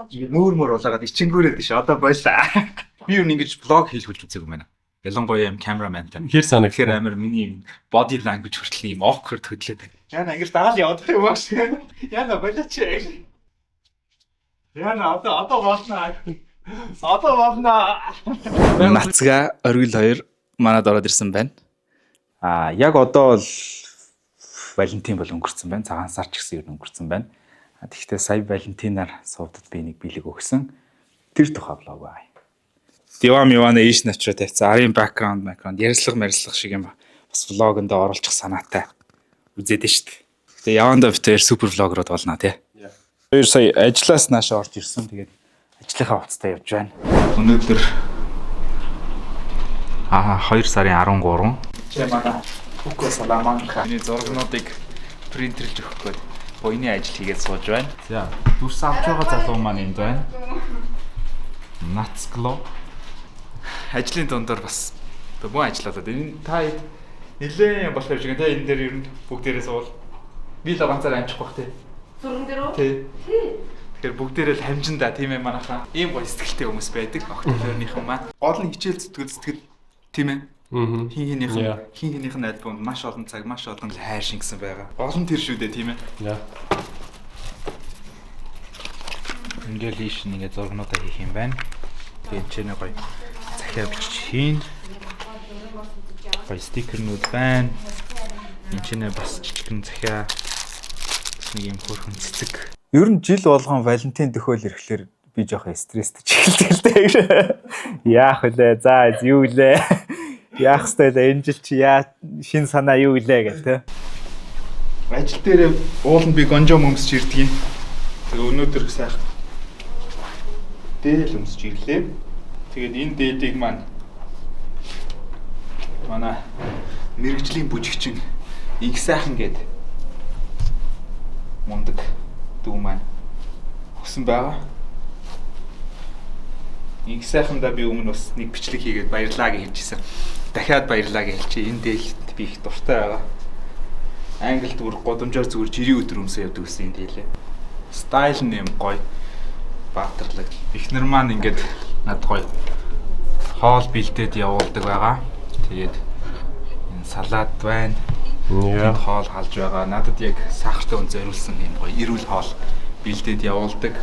Нүүр мөр улаагаад ичингүүрээд ш. Одоо байлаа. Би юу ингэж влог хийж хөлж үзег юм байна. Ялангуяа юм камераментай. Хэр санаг. Тэгэхээр амар миний body language хүртэл юм awkward хөдлөөд. Яна ингэж дагаал явах юм байна. Яна болооч. Яна одоо болно. Одоо болно. Нацга оргил хоёр манад ороод ирсэн байна. Яг одоо л Валентин бол өнгөрцөн байна. Цагаан сар ч гэсэн өнгөрцөн байна. Тэгэхдээ сая Валентинаар суудад би нэг бэлэг өгсөн. Тэр тухай влог бай. Дивам Ивана ийш начраа тавьсан. Арын бэкграунд ярьслах шиг юм ба. Бас влогонд оруулах санаатай. Үзээд нь шүү дээ. Тэгээ явандаа битээр супер влогерод болно тий. Хоёр сая ажлаас наашаа орж ирсэн. Тэгээд ажлынхаа хувцастай явж байна. Өнөөдөр 2 сарын 13. Чи манай Уко Саламанка. Миний зургнуудыг принтерлж өгөх гээд буйны ажил хийгээд сууж байна. За, дүрс авч байгаа залуу маань энд байна. Нацгло. Ажлын дундаар бас муу ажиллаад энэ та нилээн болох юм шиг те энэ дээр ер нь бүгдээрээ суул. Би л ганцаар амжих бах те. Зурган дээр үү? Тий. Тэгэхээр Тий. бүгдээрээ л хамжиндаа тийм ээ манайхаа. Ийм гоё сэтгэлтэй хүмүүс байдаг. Октооберийнхэн маань. Гол нь хичээл зүтгэл тийм ээ. Хин хинийх нь альбомд маш олон цаг, маш олон хайр шингэсэн байгаа. Гол нь тэр шүү дээ тийм ээ. Ингээл ийш нэгэ зургнуудаа хийх юм байна. Тэгээд ч нэг гоё захиа бичиж хийн. Гоё стикернүүд байна. Энд ч нэ бас жижигхэн захиа нэг юм хөрхөн цэцэг. Ер нь жил болгон Валентин төхөөл ирэхлээр би жоохон стресстэй чиглдэг л дээ. Яах вэ? За юу лээ? Яах вэ? Энэ жил чи шин санаа юу лээ гэх тэ. Ажил дээр ууланд би гонжоо өмсч ирдэг юм. Тэгээ өнөөдөр сайхан дээл өмсч ирлээ. Тэгээд энэ дээдийг маань манай мэрэгжлийн бүжигчин инх сайхан гээд мундаг дүү маань өгсөн байгаа. Инх сайхандаа би өмнө бас нэг бичлэг хийгээд баярлаа гэж хэлжсэн. Дахиад баярлаа гэж хэлчихээ. Энэ дээлт би их дуртай байгаа. Англи дүр годамжаар зүгээр жирийн өдөр өмсөө явдаг гэсэн энэ дээлээ. Стайл нь юм гоё. Баатарлаг. Эхнэр маань ингээд над гоё хоол бэлдээд явуулдаг байгаа. Тэгээд энэ салаад байна. Хоол халж байгаа. Надад яг сахартай үн зориулсан юм гоё эрүүл хоол бэлдээд явуулдаг.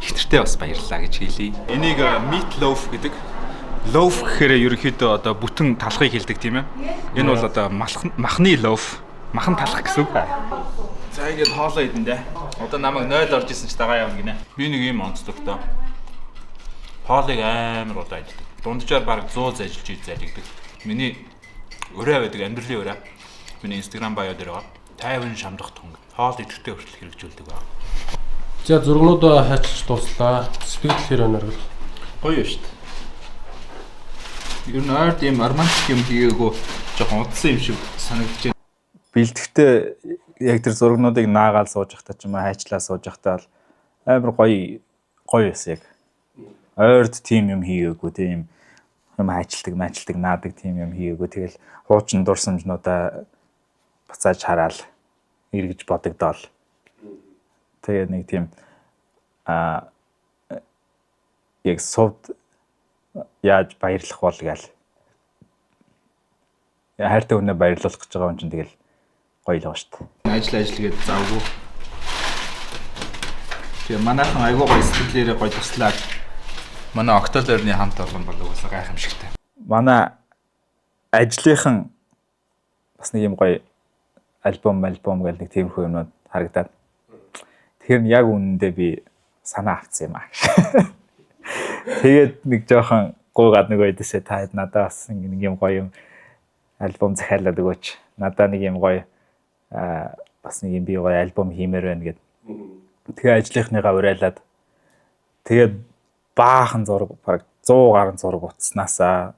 Ихнэртэй бас баярлалаа гэж хэлье. Энийг meat loaf гэдэг. Loaf гэхээр ерөнхийдөө одоо бүтэн талхыг хэлдэг тийм ээ. Энэ бол одоо махны loaf, махан талах гэсэн үг. За ингээд хоолоо идэн дээ. Одоо намайг 0 орж исэн ч дагаа явна гинэ. Би нэг юм онцлогтой. Хоолыг амар удаа ажилладаг. Дунджаар бараг 100 ажиллаж залгидаг. Миний өрөө байдаг, амьдралын өрөө. Миний Instagram bio дээр байгаа. 50 шамдах тунг. Хоол идэвхтэй хүртэл хэрэгжүүлдэг байна. За зургнуудаа хайчилж дуслаа. Сэтгэл хэр өнөргөл. Гоё шүү дээ. Ер нь арт юм романтик юм хийгээгүй жоохон удсан юм шиг санагдаж байна. Бэлтгэхдээ яг тэр зургнуудыг наагаал сууж явахдаа ч юм уу хайчлаа сууж явахдаа л амар гоё байсан яг. Ойрд тим юм хийгээгүй тийм юм хайчилдаг, наадаг тим юм хийгээгүй. Тэгэл хуучин дурсамжнуудаа буцааж хараал эргэж бодогдоол. Тэгээ нэг тийм яг сувд яаж баярлах бол гээл. Хайртай хүнээ баярлуулах гэж байгаа юм чинь тэгэл гоё л байгаа шүү дээ. Ажил гээд завгүй. Тэгээ манайхан айгуу гоё сэтгэлээрээ гоё туслаад манай Октооберны хамт олон бол уусаа гайхамшигтай. Манай ажлынхан бас нэг юм гоё альбом гэл нэг тиймэрхүү юмнууд харагдаад. Тэгэхээр яг үнэндээ би санаа авсан юм аа. Тэгээд нэг жоохон гуугаад нэг ойдсээ та надад бас нэг юм гоё юм альбом захиалаад өгөөч. Надад нэг юм гоё бас нэг юм би гоё альбом хиймээр байна гэд. Тэгээ ажлынхныгаа урайлаад тэгээд баахан зураг бараг 100 гаруй зураг утаснасаа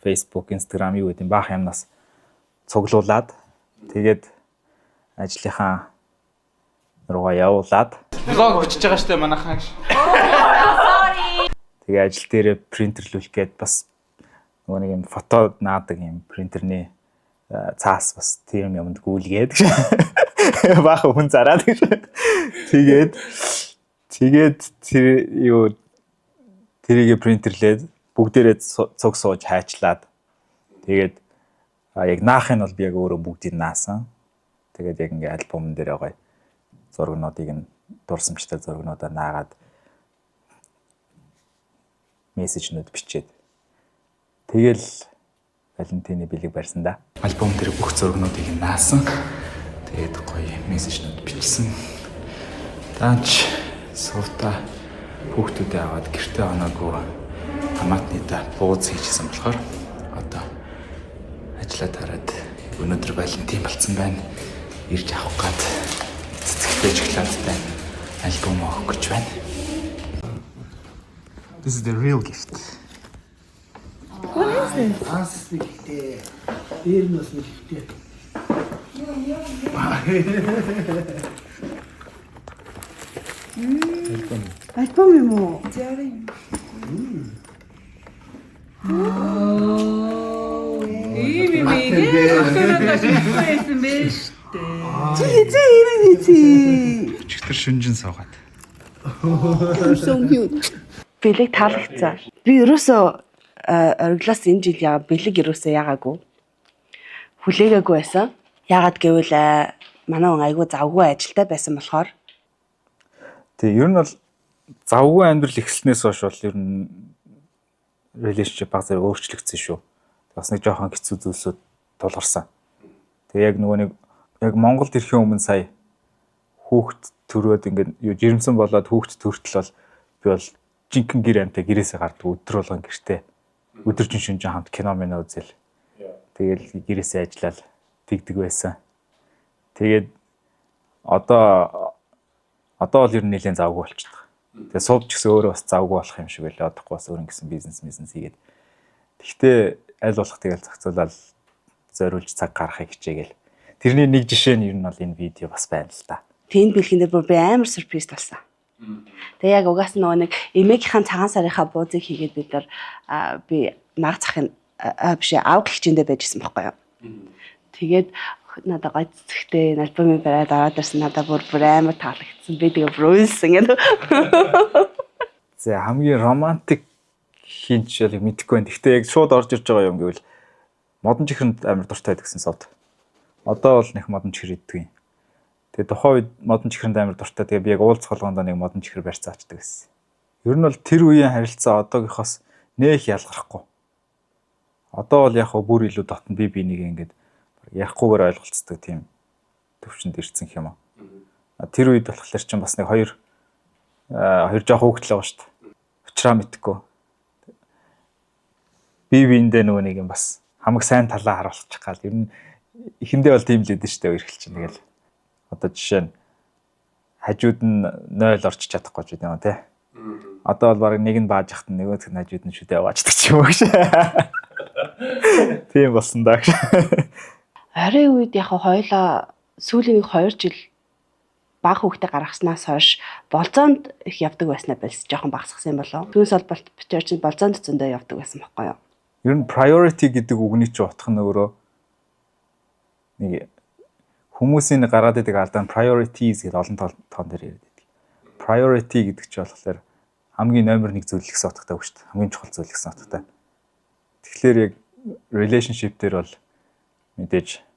Facebook, Instagram юу гэдэг баах юмнаас цуглуулад тэгээд ажлынхаа руугаа явуулаад влог бичиж байгаа штэ манайхан. Тэгээ ажил дээрээ принтерлүүлэх гээд бас нөгөө нэг юм фото наадаг юм принтерний цаас бас тийм юмд гүйлгээд баахан хүн зараад гэж. Тэгээд Тэгээд тэрийг принтерлээд бүгдээрээ цуг сууж хайчлаад тэгээд яг наахын бол би яг өөрөө бүгдийг наасан. Тэгээд яг ингээ альбомн дээр гоё зургнуудыг нь дурсамжтай зургнуудаа наагаад мессежнүүд бичээд тэгэл Валентины бэлэг барьсан да. Альбом дээр бүх зургнуудыг нь наасан. Тэгээд гоё мессежнүүд бичсэн. Даанч суута хүүхдүүдээ аваад гэртээ оноогүй хамаатныда бууз хийжсэн болохоор одоо ажиллаа тараад өнөөдөр Валентин болсон байна. Ирж авах гад цэцэгтэй шоколадтай альбом авах гэж байна. This is the real gift. Асвигтэй. Эрнэс нэгтэй. альбом юм уу? Өчигдөр шүнжин суугаад. Бэлэг таалагцсан. Би ерөөсөө ориглоос энэ жил яа бэлэг ерөөсөө яагаагүй. Хүлээгээгүй байсан. Яагаад гэвэл манай хүн айгүй завгүй ажилтай байсан болохоор. Тэг ер нь бол завгүй амьдрал эхэлснээс хойш бол ер нь relationship баг зэрэг өөрчлөгдсөн шүү. Бас нэг жоохон хэцүү зүйлсүүд тулгарсан. Тэг яг нөгөө нэг яг Монголд ирэхийн өмнө сая хүүхд төрөөд ингээд жирэмсэн болоод хүүхд төртөл бол би бол жинхэнэ гэр амтай гэрээсээ гардаг өдөр болгон гэртээ өдөржин шүнжин хамт кино мэнэ үзэл. Тэгэл гэрээсээ ажиллаад тэгдэг байсан. Тэгээд одоо бол ер нь нэлээд завгүй болчихдог. Тэгээ сууд ч гэсэн өөрөө бас завгүй болох юм шиг байлаа. Одохгүй бас өөр ингэсэн бизнес хийгээд. Гэхдээ аль болох тэгэл зохицуулаад зориулж цаг гаргахыг хичээгээл. Тэрний нэг жишээ нь ер нь бол энэ видео бас байна л да. Тэнд бэлгийн дээр бүр би амар сюрприз болсон. Тэгээ яг угаас нөгөө нэг эмээгийнхэн цагаан сарынхаа буузыг хийгээд бид нар би наг захын биш аав гихчэндээ байжсэн байхгүй юу. Тэгээд надад гой цэцэгтэй альбомыг бариад аваад ирсэн надад бүр амар таалагдсан. Би тэгээ бройсон гэдэг. За хамгийн романтик хинч яг мэдэхгүй байна. Гэхдээ яг шууд орж ирж байгаа юм гэвэл модон чихрэнд амар дуртай гэдгсэн сууд. Одоо бол нэг модон чихэр иддэг юм. Тэгээ тухайн үед модон чихрэнд амар дуртай. Тэгээ би яг уулзах болгондоо нэг модон чихэр барьцаачдаг гэсэн. Ер нь бол тэр үеийн харилцаа одоогийнхоос нэх ялгархгүй. Одоо бол яг бүр илүү дотн би нэг ингэж ярихгүйгээр ойлголцдог тийм төвчөнд ирсэн юм аа. Тэр үед болохоор чинь бас нэг хоёр жоох хүүхдэл байгаа шүү дээ. Учраа мэдхгүй. Биендээ нөгөө нэг юм бас хамаг сайн талаа харуулчих гал. Ер нь эхэндээ бол тийм л үүдэн шүү дээ эрхэл чинь тэгэл. Одоо жишээ нь хажууд нь 0 орчиж чадахгүй ч гэдэг юм тий. Одоо бол баг нэг нь бааж яхад нөгөөх нь хажууд нь шүдээ аваачдаг ч юм уу гэж. Тийм болсон даа. Орой үед яг хоёлаа сүүлийн 2 жил баг хүүхдээ гаргаснаас хойш болзоонд их явдаг байснаа байсан. Жохон багасгасан юм болов. Түүнээс бол битэр чинь болзоонд зөндөө явдаг байсан байхгүй юу? Ер нь priority гэдэг үгний чинь утга нь өөрөө нэг хүмүүсийн гаргаад идэг алдаа нь priorities гэдэг олон тоон дээр яриад байдаг. Priority гэдэг чинь болохоор хамгийн номер 1 зүйл гэсэн утгатай үг шүү дээ. Хамгийн чухал зүйл гэсэн утгатай. Тэгэхээр яг relationship дээр бол мэдээж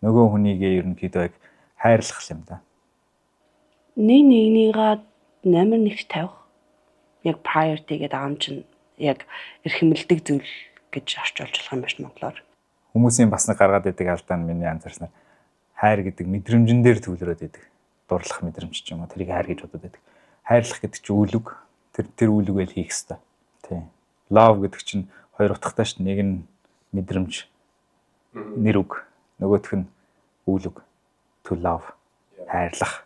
нөгөө хүнийгээ ерөнхийдөө яг хайрлах юм да. Нэгнийгаа номер 1 тавих яг priority гэдэг аам чинь яг эрхэмлдэг зүйл гэж орч олж болох юм байна монголоор. Хүмүүсийн бас нэг гаргаад идэг алдаа нь миний анзаарснаар хайр гэдэг мэдрэмжэн дээр төвлөрөөд идэг. Дурлах мэдрэмж ч юм уу тэрийг хайр гэж бодоод идэг. Хайрлах гэдэг чинь үл үг. Тэр үл үгээр хийх ёстой. Тийм. Love гэдэг чинь хоёр утгатай шүү дээ. Нэг нь мэдрэмж нэр үг, нөгөөх нь үл үг. To love. Хайрлах.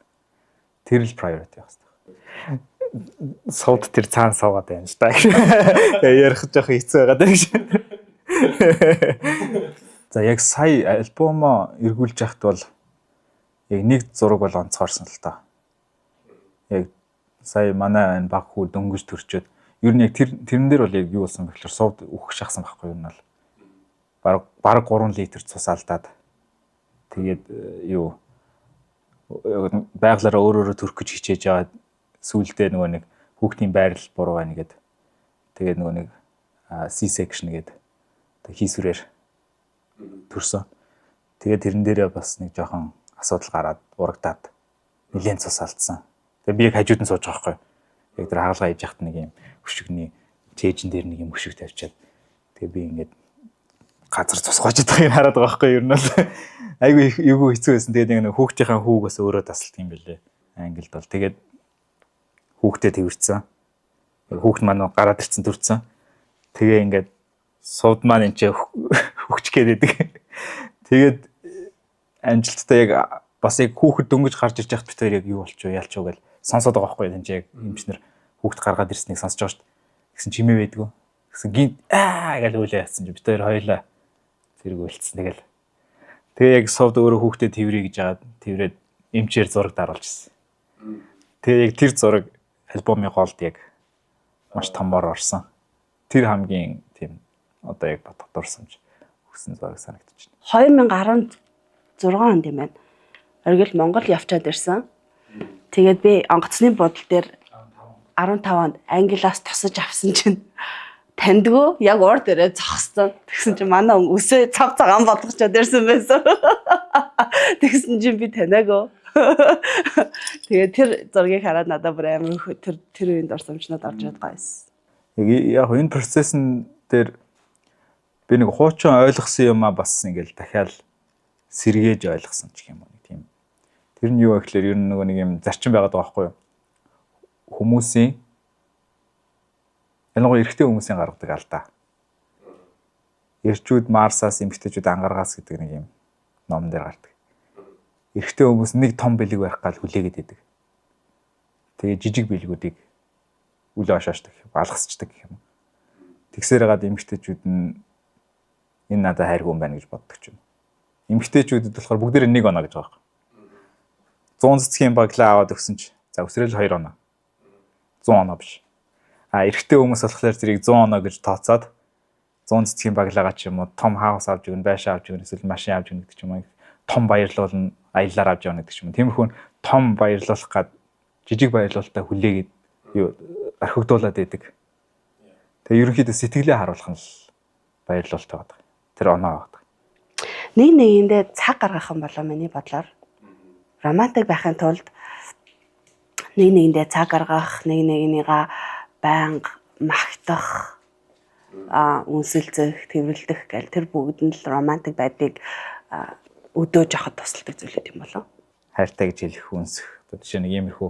Тэр л priority байх хэрэгтэй. Сууд тэр цаана суугаад байна л та. Ярих жоох хэцүү байгаа даа гэж. За яг сая альбомоо эргүүлж яхад бол яг нэг зураг бол онцгойрсон л та. Яг сая манай энэ баг хүү дөнгөж төрчөөд ер нь яг тэрэн дээр бол яг юу болсон бэ гэхээр сууд үхэх шахсан байхгүй юу нь бол баг 3 литр цус алдаад тэгээд юу байгалаараа өөрөөрөө төрөх гэж хичээж байгаа сүүлдээ нөгөө нэг хүүхдийн байрал буруу байна гэдэг. Тэгээд нөгөө нэг C-section гэдэг хийсвэрээр төрсөн. Тэгээд тэрэн дээрээ бас нэг жоохон асуудал гараад урагдаад нэлээд цус алдсан. Тэгээд би яг хажууд нь сууж байгаа байхгүй. Яг тэр хаалгаа хийж яхад нэг юм өшигний чэйжэн дээр нэг юм өшиг тавьчаад тэгээд би ингээд газар цус гоожод байгааг хараад байгаа байхгүй юу. Ер нь бол айгүй эвгүй хэцүү байсан. Тэгээд нэг хүүхдийнхээ хүүг бас өөрөө тасалт юм бэлээ. Англид бол тэгээд хүүхдээ тэрсэн. Хүүхд маань гараад ирсэн төрсэн. Тэгээ ингээд сууд маань энэ хөвч гээд байдаг. Тэгээд амжилттай яг бас яг хүүхэд дөнгөж гарч ирж байхад битээр яг юу болчих вэ ялч уу гэж сонсоод байгаа байхгүй энэ яг эмчнэр хүүхэд гаргаад ирснийг сонсож байгаа шүү дээ. Тэгсэн чимээ байдгүй. Тэгсэн гинт гэж үлээ яатсан чи битээр хоёлаа зэрэг үлдсэн тэгэл. Тэгээ яг сууд өөрөө хүүхдэд тэрвэрий гэж жаад тэрврээд эмчээр зураг даруулчихсан. Тэгээ яг тэр зураг альбомын голд яг маш томор орсон. Тэр хамгийн тийм одоо яг боддорсомж өгсөн зураг санагдчих. 2016 онд юм байна. Оргил Монгол явчаад ирсэн. Тэгээд би онгоцны бодол дээр 15 онд Англиас тусаж авсан чинь тандгүй яг уур дээрээ зогссон. Тэгсэн чинь манай өсөө цав цагаан болгочоод ирсэн байсан. Тэгсэн чинь би танаагүй. Тэгээд тэр зургийг хараад надад бүр амар тэр үеийн дурсамжнууд орж ирээд гайс. Яг энэ процессын дээр би нэг хуучин ойлгосон юм а бас ингээл дахиад сэргээж ойлгосон ч юм уу тийм. Тэр нь юу вэ гэхээр ер нь нөгөө нэг юм зарчим байгаад байгаа байхгүй юу? Хүмүүсийн ялангуяа эрэгтэй хүмүүсийн гаргадаг алдаа. Эрчүүд Марсаас эмэгтэйчүүд ангаргаас гэдэг нэг юм ном дээр гардаг. Эрэгтэй хүмүүс нэг том бэлэг байх гал хүлээгээд байдаг. Тэгээ жижиг бэлгүүдийг үл ошоочдаг, алгасчдаг гэх юм. Тэгсээр хагаад эмэгтэйчүүд нь энэ надад хайргүй юм байна гэж боддог ч юм. Эмэгтэйчүүдэд болохоор бүгдээр нэг оноо гэж байгаа юм. 100 цэцгийн баглаа аваад өгсөн чи за өсрөл 2 оноо. 100 оноо биш. Эрэгтэй хүмүүс болохоор зэрийг 100 оноо гэж тооцоод 100 цэцгийн баглагаа ч юм уу том хаус авч өгнө, байшаа авч өгнө, эсвэл машин авч өгнө гэдэг ч юм уу. Том баярлуулна, аяллаар авч явна гэдэг ч юм уу. Тиймэрхүү том баярлуулах гад жижиг баярлуулалтаа хүлээгээд юу орхигдуулаад байдаг. Тэгээ ерөнхийдөө сэтгэлээ харуулах нь баярлуулалт байдаг. Тэр оноо байдаг. Нэг нэгэндээ цаг гаргах юм болоо миний бодлоор романтик байхын тулд нэг нэгэндээ цаг гаргах, нэг нэгнийгаа байнга магтах, үнсэлцэх, тэрвэрлдэх гэл тэр бүгд нь л романтик байдлыг өдөөж авахд тусалдаг зүйлүүд юм болоо. Хайртай гэж хэлэх, үнсэх. Жишээ нэг иймэрхүү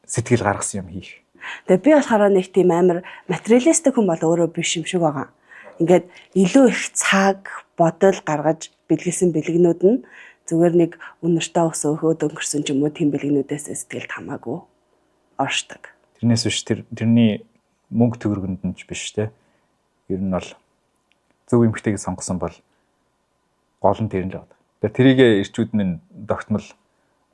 сэтгэл гаргасан юм хийх. Тэгээ би болохоор нэг тийм амар материалистик хүн бол өөрөө биш юм шиг байгаа. Ингээд илүү их цаг, бодол гаргаж бэлгэлсэн бэлгэнүүд нь зүгээр нэг үнэртээ ус өөхөд өнгөрсөн ч юм уу тийм бэлгэнүүдээс сэтгэлд хамаагүй оршдог. Тэрнээс биш тэрний мөнгө төгрөгөнд нь ч биш те. Ер нь бол зөв эмгтэйг сонгосон бол гол нь тэр нь л байна. Тэрийг ирчүүд минь тогтмол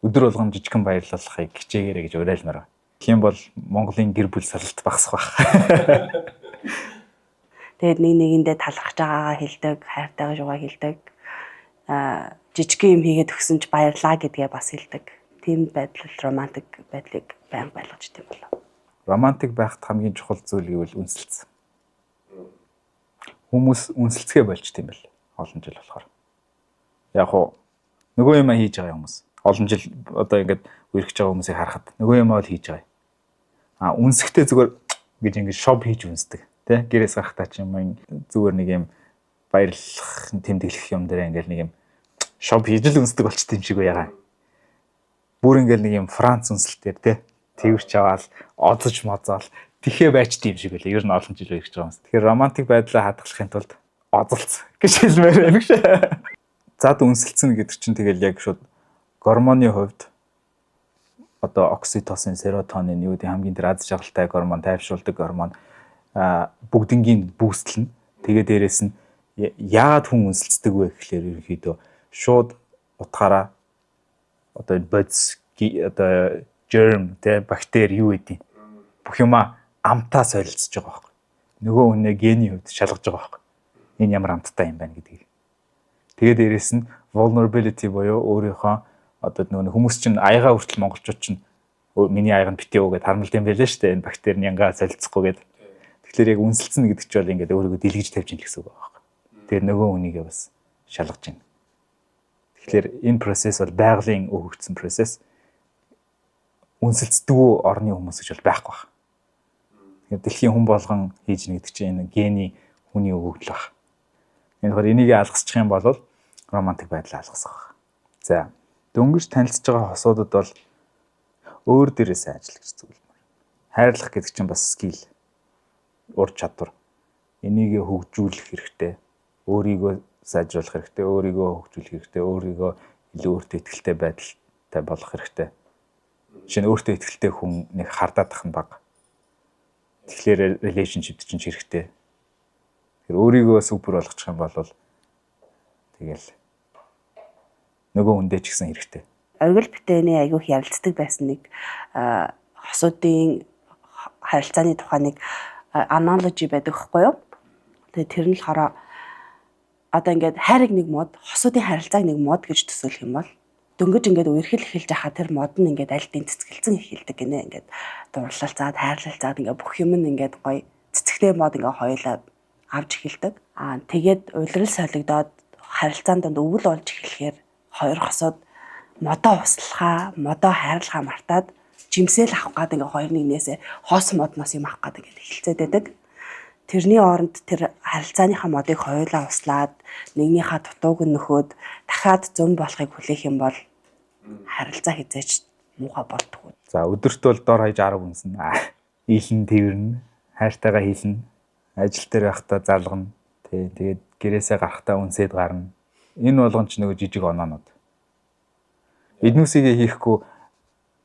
өдөр болгон жижигхэн баярлуулахыг хичээгээрэй гэж уриалмаар байна. Тийм бол Монголын гэр бүл салалт багасах байх. Тэгээд нэг нэгэндээ талархаж байгаагаа хэлдэг, хайртайгаа жугаа хэлдэг. Жижигхэн юм хийгээд өгсөн ч баярлаа гэдгээ бас хэлдэг. Тийм байдал романтик байдлыг байнга байлгаж идэв болоо. Романтик байхад хамгийн чухал зүйл гэвэл үнсэлц. Хүмүүс үнсэлцгээ болчт юм байна. Олон жил болохоор. Яг уу нөгөө юм хийж байгаа хүмүүс. Олон жил одоо ингээд үерхэж байгаа хүмүүсийг харахад нөгөө юм аа л хийж байгаа. Үнсэхдээ зүгээр гэж ингээд шоп хийж үнсдэг. Тэ гэрээс гарахтаа ч юм зүгээр нэг юм баярлах тэмдэглэх юм дээр ингээд нэг юм шоп хийж л үнсдэг болчт юм шиг байгаа. Бүр ингээд нэг юм Франц үнсэлтээр тэ тэрвч аваад одож мозоол тэхээ байчт юм шиг байлаа. Ер нь олон жил үерхэж байгаа хүмүүс. Тэгэхээр романтик байдлаа хадгалахын тулд одолц гэж хэлмээр байна гэж. Зад үнсэлцэн гэдэг чинь тэгэл яг шууд гормоны хувьд одоо окситоцин, серотонин юу гэдэг хамгийн тэр аз жаргалтай гормон, тайвшруулдаг гормон бүгднгийн бүүстлэн. Тэгээ дээрэс нь яагаад хүн үнсэлцдэг вэ гэхлээр ерөнхийдөө шууд утгаараа одоо бодис одоо germ тэ бактери юу гэдэг бүх юма амтаа солилцож байгаа байхгүй. Нөгөө хүнээ гений хувьд шалгаж байгаа байхгүй. Энэ ямар амттай юм байна гэдгийг. Тэгээ дээрэс нь vulnerability буюу өөрийнхөө Одоо нөгөө хүмүүс чинь аяга хүртэл монголчууд чинь миний аяга нь битээ өгөөд харамлд юм байлаа шүү дээ. Энэ бактери янгаа солилцохгүй гээд. Тэгэхээр яг үнсэлцэн гэдэг чинь бол ингээд өөрийгөө дэлгэж тавьж ин гэсэн үг байна. Тэр нөгөө хүнийгээ бас шалгаж байна. Тэгэхээр энэ процесс бол байгалийн өгөгдсөн процесс. Үнсэлцдэггүй орны хүмүүс гэж бол байхгүй байна. Тэгэхээр дэлхийн хүн болгон хийж нэгдэг чинь энэ гений хүний өгөгдөл байна. Энэ хөр энийг алгасчих юм бол романтик байдлаа алгасах байна. За, дөнгөж танилцж байгаа хосуудад бол өөр дээрээс ажиллах гэж зөвлөмөр. Хайрлах гэдэг чинь бас скил, ур чадвар. Энийг хөгжүүлэх хэрэгтэй. Өөрийгөө сайжруулах хэрэгтэй, өөрийгөө хөгжүүлэх хэрэгтэй, өөрийгөө илүү өөртөө ихтэй байдалтай болох хэрэгтэй. Жишээ нь өөртөө ихтэй хүн нэг хардаадах нь бага. Тэгэхээр relationship чинь хэрэгтэй. Тэгэхээр өөрийгөө супер болгочих юм бол тэгэл нөгөө хүндээ ч гэсэн хэрэгтэй. Оргил битээний айгүйх ярилцдаг байсан нэг хосуудын харилцааны тухай нэг аналоги байдаг байхгүй юу? Тэгээ тэр нь болохоор одоо ингээд хайрыг нэг мод, хосуудын харилцааг нэг мод гэж төсөөлөх юм бол дөнгөж ингээд үерхэл эхэлж байхад тэр мод нь ингээд аль дийн цэцгэлцэн эхэлдэг гинэ. Ингээд дурлалцаад, хайрлалцаад ингээд бүх юм нь ингээд гоё цэцэгтэй мод ингээд хоёулаа авч эхэлдэг. Тэгээд улирал солигдоод харилцаанд донд өвөл болж эхлэхээр хоёр хосууд модоо услахаа, модоо хайрлахаа мартаад жимсэл авах гээд ингээ хоёр нэгнээсээ хос модноос юм авах гээд ингээ эхэлцээд байдаг. Тэрний оронд тэр харилцааныхаа модыг хоёулаа услаад нэгнийхээ дутууг нь нөхөөд дахиад зөн болохыг хүлээх юм бол харилцаа хязгаарч муухай болтгоо. За, өдөрт бол дор хаяж 10 үнсэн. Ийлэн тэрнэ, хайртайгаа хийлнэ. Ажил дээр байхдаа залгана. Тэгээд гэрээсээ гарахтаа үнсээд гарна. Энэ болгон ч нөгөө жижиг оноонууд. Эднүсийг хийхгүй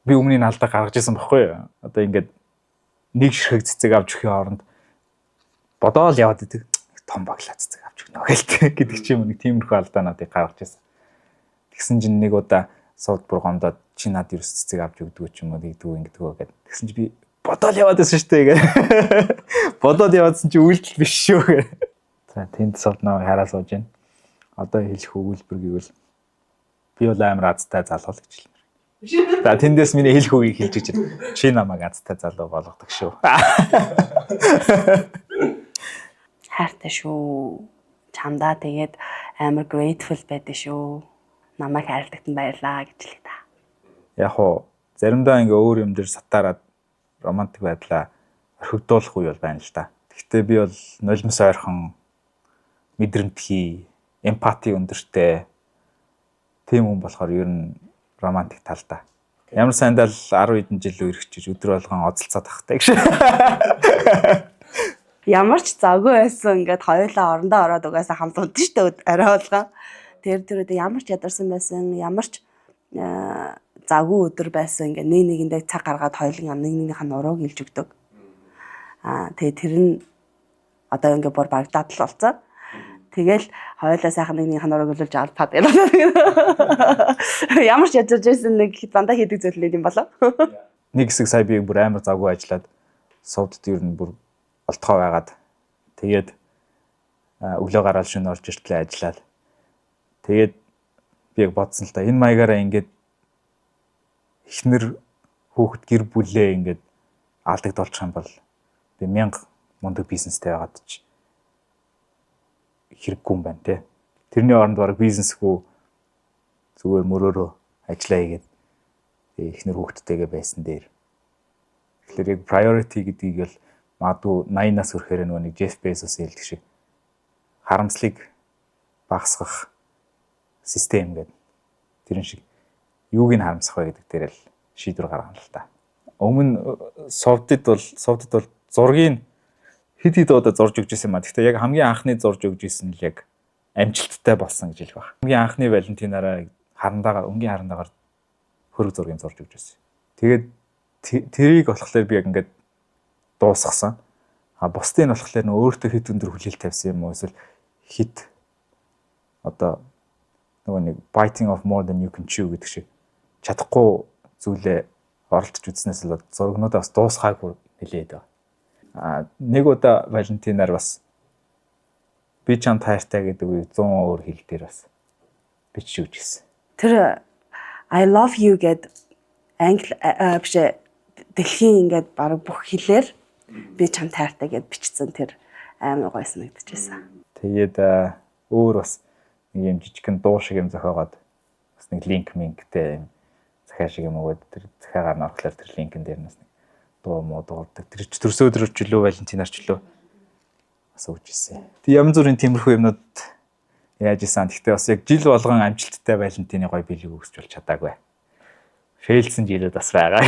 би өмнө нь алдаа гаргаж исэн байхгүй юу? Одоо ингээд нэг ширхэг цэцэг авч өгөхийн оронд бодоол яваад идэг. Том баглаа цэцэг авч өгнө гэдэг ч юм нэг тиймэрхүү алдаануудыг гаргаж исэн. Тэгсэн чинь нэг удаа сууд бүр гомдоод чи над ерөөс цэцэг авч өгдөг ч юм уу нэгдгүү ингэдэгөө гэдэг. Тэгсэн чи би бодоол яваад байсан шүү дээ гэх. Бодоод яваадсан чи үйлдэл биш шүү гэх. За, тэнд сууд намайг хараа сууж байна. Одоо хэлэх өгүүлбэр гэвэл би бол амар азтай залуу гэж хэлмээр. За, тэндээс миний хэлэх үгийг хэлж гэж чи намайг азтай залуу болгодог шүү. Хайртай шүү. Чамдаа тэгээд амар grateful байдаг шүү. Намайг хайрлагтанд баярлаа гэж хэлээ та. Яг уу заримдаа ингээ өөр юм дээр сатаараад романтик байдлаа орхигдуулах үе бол байна л да. Гэхдээ би бол нулимс ойрхон мэдрэмтгий, эмпати өндөртэй тийм хүн болохоор ер нь романтик талдаа. Ямар сайндаа л 10 хэдэн жил үргэлжиж өдөр болгон оцолцоод тахтай гэж. Ямар ч завгүй байсан ингээд хоёулаа орондоо ороод угаасаа хамт унтж штэ орой болгоо. Тэр ямар ч ядарсан байсан, ямар ч завгүй өдөр байсан ингээд нэг нэгэндээ цаг гаргаад хоёулын нэг нэгнийхээ нурууг илж өгдөг. Тэгээ тэр нь одоо ингээд бүр баг дадал болсон. Тэгэл хоёулаа сайхан нэг нэгнийхээ нурууг илж алпаад байлаа. Ямар ч ядарч байсан нэг дандаа хийдэг зүйл юм болоо. Нэг хэсэг сая би бүр амар завгүй ажиллаад сувдд ер нь бүр олтгоо байгаад тэгээд өглөө гараад шөнө орж иртлээ ажиллаад тэгээд би яг бодсон л та энэ маягаараа ингээд эхнэр хүүхэд гэр бүлээ ингээд алдагдуулчих юм бол би 1000 мундаг бизнестэй байгаад ч хэрэггүй юм байна те. Тэрний оронд баг бизнесгүй зүгээр мөрөөрөө ажиллаа хийгээд эхнэр хүүхэдтэйгээ байсан дээр. Тэгэхээр яг priority гэдгийг бол магадгүй 80-наас хүрэхээр нөгөө нэг Jeff Bezos хэлдэг шиг харамслыг багасгах систем гэдэг. Тэрэн шиг юуг нь харамсах вэ гэдэг дээр л шийдвэр гаргана л та. Өмнө совдд бол зургийг хэд хэд удаа зурж өгч ирсэн юм а. Гэхдээ яг хамгийн анхны зурж өгч ирсэн л яг амжилттай болсон гэж хэлэх баг. Хамгийн анхны Валентинаараа өнгийн харандаагаар хөрөг зургийг зурж өгч ирсэн. Тэгээд тэрийг болохоор би яг ингээд дуусгасан. Бусдын болохоор нөө өөртөө хэд өндөр хүлээл тавьсан юм уу эсвэл хит одоо нөгөө нэг biting of more than you can chew гэдэг шиг чадахгүй зүйлээ оролдож үзснээс л зургнуудаа бас дуусгаагүй нэлээд байгаа. Нэг удаа Валентинаар бас би чамд хайртай гэдэг үгийг 100 өөр хэл дээр бас бичиж өгч гисэн. Тэр I love you гэд англи биш дэлхийн ингээд баг бүх хэлээр би чам таартай гэд бичсэн тэр амар гоё санагдчихсан. Тэгээд өөр бас нэг юм жижигхэн дуу шиг юм зохиогоод бас нэг линк мингтэй юм захиа шиг юм өгөөд тэр захиагаар нь орохлоор тэр линкэн дээр нас нэг дуу муу дуурдаг. Тэр төрсөө өдрөөр ч лөө Валентинаар ч лөө бас өгч ирсэн. Тэг янз бүрийн тиймэрхүү юмнууд яаж исэн. Гэхдээ бас яг жил болгон амжилттай Валентины гоё билег өгсөж бол чадаагүй. Фейлсэн жилүүд бас байгаа.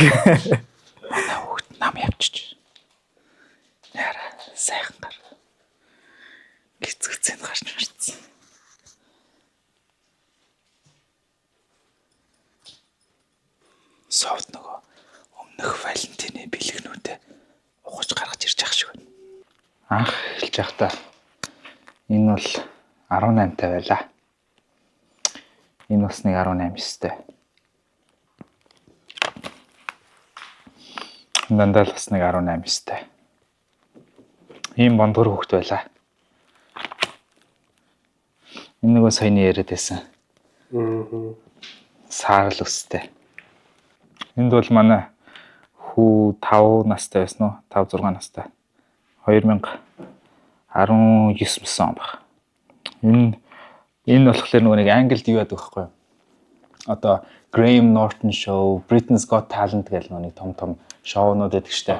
Манай хүүхд нам явчих. Яра сайхан гар. Гисгцэн гарч марцсан. Совд нөгөө өмнөх Валентины бэлгнүүдээ ухаж гаргаж ирж ах шиг байна. Анх хэлж явахдаа энэ бол 18-тай байлаа. Энэ бас нэг 18-9-тэй. Дандаа л бас нэг 18-9-тэй. Ийм бондгор хүүхэд байлаа. Энэ нөгөө саяны яриад байсан. Саарл өстэй. Энд бол манай хүү 5 настай байсан уу? 5 6 настай. 2019 он баг. Энэ болохоор нөгөө нэг Англид юу яадаг вэ? Одоо Graham Norton show, Britain's Got Talent гэх нэг том шоунууд байдаг штэ.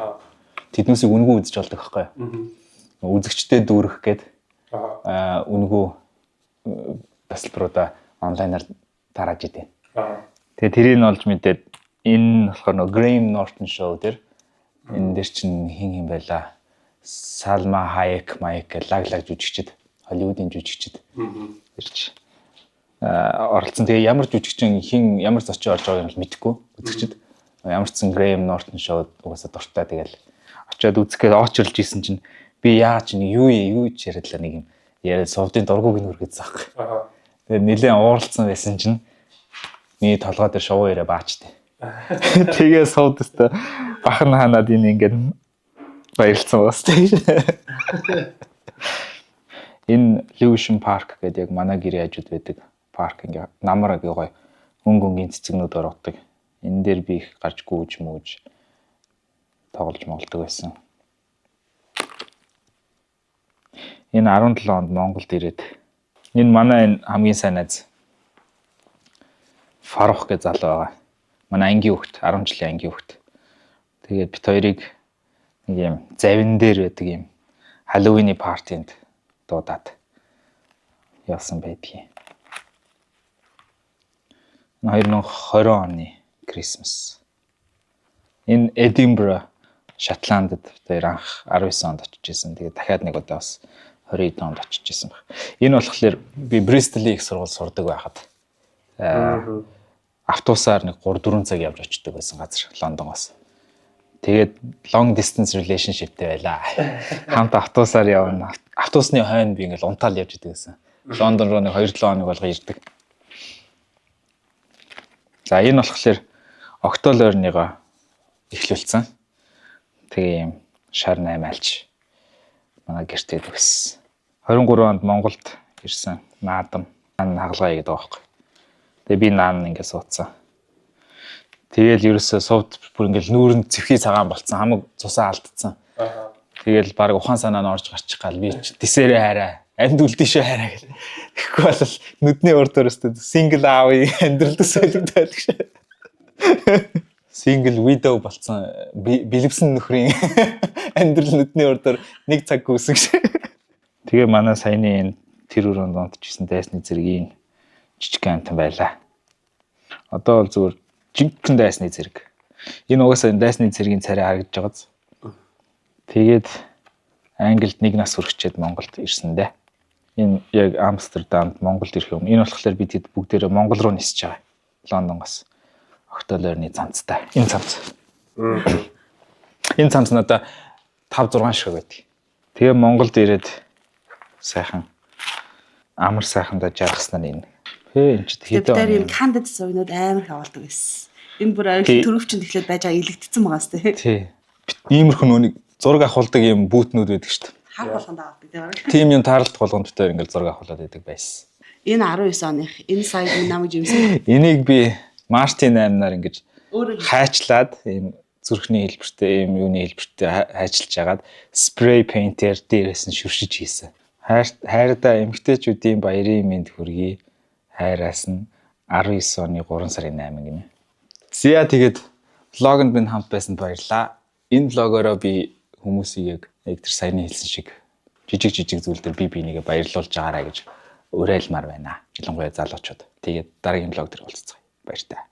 Тэднүүсийг үнгүй үзэж болдог байхгүй юу? Үзэгчтэй дүүрэх гээд үнгүй тасалбаруудаа онлайнаар тарааж идэв. Тэгээ тэрийг нь олж мэдээд энэ болохоор нөгөө Graham Norton show дээр энэ дээр чинь хин байла. Салма Хайек гэх лаг жүжигчд, Холливуудын жүжигчд ирж оролцсон. Тэгээ ямар жүжигчин хин ямар зочин орж байгааг нь мэдэхгүй үзэгчд. Ямар ч сан Graham Norton show угаасаа дуртай тэгэл очиод үзэхэд очрлж исэн чинь би яагаад ч юу яриадлаа нэг юм яриад сувдын дургууг нь үргэжсэн аахгүй. Тэгээ нэлээд ууралцсан байсан чинь миний толгой дээр шоу яриа баачтай. Тэгээ сувдтай бахан ханаад энэ ингээд баярлцсан бас тийм. Энэ Lewisham Park гэдэг яг манай гэрээ хажууд байдаг парк ингээ намар аягүй гоё хөнгөнгийн цэцэгнүүд ордог. Энэ дээр би их гарч гүйж мүүж тоглож молдог байсан. Энэ 17 онд Монголд ирээд энэ манай энэ хамгийн сайн найз Фарух гэж залуу байгаа. Манай ангийн хүүхэд 10 жилийн ангийн хүүхэд. Тэгээд бит хоёрыг нэг юм завин дээр байдаг юм Halloween партинд дуудаад явсан байдгийг. 2020 оны Christmas. Энэ Edinburgh, Шотландд тэр анх 19 онд очиж исэн. Тэгээд дахиад нэг удаа бас 20 онд очиж исэн баг. Энэ болохоор би Bristol-ийн их сургууль сурдаг байхад автобусаар нэг 3-4 цаг явж очдог байсан газар Лондоноос. Тэгээд long distance relationshipтэй байлаа. Хамт автобусаар явна. Автобусны хойно би ингээл унтаал явж идэг гэсэн. Лондон руу нэг 2-7 хоног болго ирдэг. За энэ болохоор октябрь ойрныгоо эхлүүлсэн. Тэгээ юм шар 8 альч манай гэртээ дэгсэн. 23 онд Монголд ирсэн. Наадам хагалгаа хийгээд байгаа байхгүй. Тэгээ би наан ингээд суудсан. Тэгэл ерөөсөө сувд бүр ингээл нүүрэнд зэвхий цагаан болцсон. Хамаг цусаа алдсан. Тэгэл баг ухаан санаа нь орж гарчих гал би дисэрээ хараа. Амьд үлдээшээ хараа гэл. Тэгэхгүй бол нүдний урд өрөөсөө single аавын амьдралд солигдоод гэж. Single widow болцсон. Бэлэвсэн нөхрийн амьдрал нүдний урдаар нэг цаг гүйсэн гэж. Тэгээ манай саяны энэ тэр өрөөнд онтчихсан дайсны зэргийн жижиг амтан байлаа. Одоо бол зүгээр жинхэнэ дайсны зэрэг. Энэ угаасаа дайсны зэргийн царай харагдаж байгааз. Тэгээд Англид нэг нас хүрэчээд Монголд ирсэн дээ. Энэ яг Амстердамд Монголд ирэх юм. Энэ болохоор бид хэд бүгдээрээ Монгол руу нисэж байгаа. Лондоноос. Октябрь ойрны цамцтай. Энэ цамц. Энэ цамц надаа 5-6 шиг байдаг. Тэгээ Монголд ирээд сайхан амар сайхандаа жаргаснаа энэ. Энэ ч хэдэн юм кандид зургууд амар их авалдаг байсан. Энэ бүр төрөвчөнд эхлээд байж байгаа илэгдсэн байгаа сте. Тий. Иймэрхүү нүг зураг авахулдаг юм бүүтнүүд байдаг шүү дээ. Хар болгонд авдаг тийм. Тим юм таарлт болгонд битээр ингээл зураг авахулаад байдаг байсан. Энэ 19 оных энэ сая намайг жимсэн. Энийг би Мартин 8-наар ингэж хайчлаад ийм зүрхний хэлбэртэй ийм юуны хэлбэртэй хайчилж хагаад спрей пейнтер дээрээс нь шүршиж хийсэн. Хайрдаа эмгтээчүүдийн баярын мэнд хүргэе. Хайраас нь 19 оны 3 сарын 8 гинэ. Зя тэгээд влогонд минь хамт байсанд баярлалаа. Энэ влогороо би хүмүүсийг яг тэр саяны хэлсэн шиг жижиг зүйл дээр би бинийгээ баярлуулж байгаарай гэж уриалмаар байна. Ялангуяа залуучууд. Тэгээд дараагийн влог дээр уулзцгаая. Баяр таа.